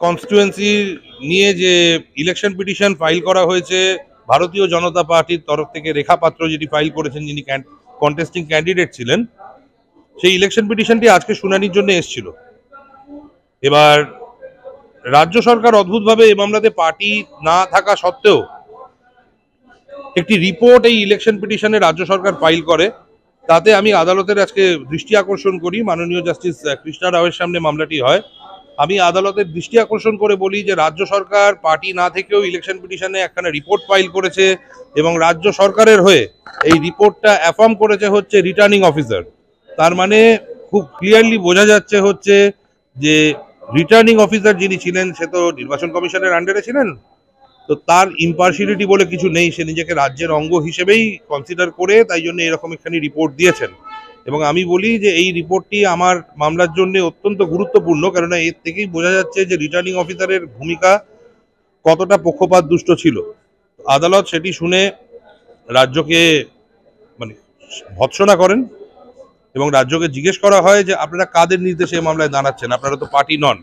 Constituency নিয়ে যে election petition file করা হয়েছে ভারতীয় জনতা পার্টির তরফ থেকে, রেখা পাত্র যেটি ফাইল করেছেন, যিনি কন্টেস্টিং ক্যান্ডিডেট ছিলেন, সেই ইলেকশন পিটিশনটি আজকে শুনানির জন্য এসেছিল। এবার রাজ্য সরকার অদ্ভুতভাবে এই মামলাতে পার্টি না থাকা সত্ত্বেও একটি রিপোর্ট এই ইলেকশন পিটিশনে রাজ্য সরকার ফাইল করে। তাতে আমি আদালতের আজকে দৃষ্টি আকর্ষণ করি, মাননীয় জাস্টিস কৃষ্ণা রাওয়ের সামনে মামলাটি হয়। আমি আদালতের দৃষ্টি আকর্ষণ করে বলি যে রাজ্য সরকার পার্টি না থেকেও ইলেকশন পিটিশনে একখানা রিপোর্ট ফাইল করেছে এবং রাজ্য সরকারের হয়ে এই রিপোর্টটা অ্যাফার্ম করেছে হচ্ছে রিটার্নিং অফিসার। তার মানে খুব ক্লিয়ারলি বোঝা যাচ্ছে হচ্ছে যে রিটার্নিং অফিসার যিনি ছিলেন সে তো নির্বাচন কমিশনের আন্ডারে ছিলেন, তো তার ইম্পার্শিয়ালিটি বলে কিছু নেই, সে নিজেকে রাজ্যের অঙ্গ হিসেবেই কনসিডার করে তাই জন্য এরকম একখানি রিপোর্ট দিয়েছেন। এবং আমি বলি যে এই রিপোর্টটি আমার মামলার জন্য অত্যন্ত গুরুত্বপূর্ণ, কেননা এর থেকেই বোঝা যাচ্ছে যে রিটার্নিং অফিসারের ভূমিকা কতটা পক্ষপাত দুষ্ট ছিল। আদালত সেটি শুনে রাজ্যকে মানে ভৎসনা করেন এবং রাজ্যকে জিজ্ঞেস করা হয় যে আপনারা কাদের নির্দেশে এই মামলায় দাঁড়াচ্ছেন, আপনারা তো পার্টি নন।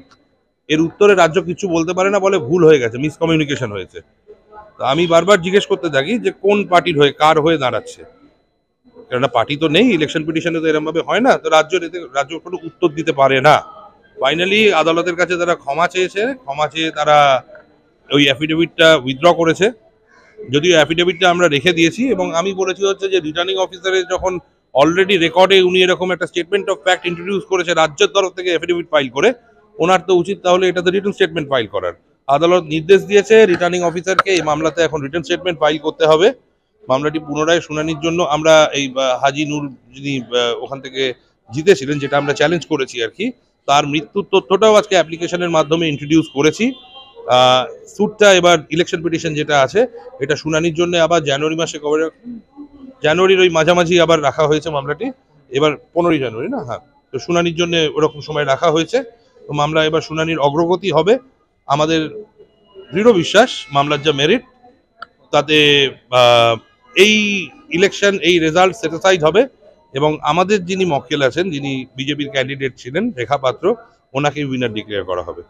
এর উত্তরে রাজ্য কিছু বলতে পারে না, বলে ভুল হয়ে গেছে, মিসকমিউনিকেশন হয়েছে। তো আমি বারবার জিজ্ঞেস করতে থাকি যে কোন পার্টির হয়ে, কার হয়ে দাঁড়াচ্ছে, কেননা পার্টি তো নেই, ইলেকশন পিটিশনে তো এরকম ভাবে হয় না। তো রাজ্য কোনো উত্তর দিতে পারে না। ফাইনালি আদালতের কাছে তারা ক্ষমা চেয়েছে, ক্ষমা চেয়ে তারা ওই অ্যাফিডেভিটটা উইথড্র করেছে, যদিও অ্যাফিডেভিটটা আমরা রেখে দিয়েছি। এবং আমি বলেছি হচ্ছে যে রিটার্নিং অফিসারের যখন অলরেডি রেকর্ডে উনি এরকম একটা স্টেটমেন্ট অফ ফ্যাক্ট ইন্ট্রোডিউস করেছে রাজ্যের তরফ থেকে অ্যাফিডেভিট ফাইল করে, ওনার তো উচিত তাহলে এটাতে রিটার্ন স্টেটমেন্ট ফাইল করার। আদালত নির্দেশ দিয়েছে রিটার্নিং অফিসারকে এই মামলাতে এখন রিটার্ন স্টেটমেন্ট ফাইল করতে হবে। মামলাটি পুনরায় শুনানির জন্য আমরা এই হাজি নূর, যিনি ওখান থেকে জিতেছিলেন, যেটা আমরা চ্যালেঞ্জ করেছি আর কি, তার মৃত্যুর তথ্যটাও আজকে অ্যাপ্লিকেশনের মাধ্যমে ইন্ট্রোডিউস করেছি। স্যুটটা এবার ইলেকশন পিটিশন যেটা আছে এটা শুনানির জন্য আবার জানুয়ারি মাসে কবে, জানুয়ারির ওই মাঝামাঝি আবার রাখা হয়েছে মামলাটি। এবার 15ই জানুয়ারি না, হ্যাঁ, তো শুনানির জন্য ওরকম সময় রাখা হয়েছে। তো মামলা এবার শুনানির অগ্রগতি হবে। আমাদের দৃঢ় বিশ্বাস মামলার যা মেরিট তাতে এই ইলেকশন, এই রেজাল্ট স্যাটিসফাইড হবে এবং আমাদের যিনি মক্কেল আছেন, যিনি বিজেপির ক্যান্ডিডেট ছিলেন রেখা পাত্র, ওনাকে উইনার ডিক্লেয়ার করা হবে।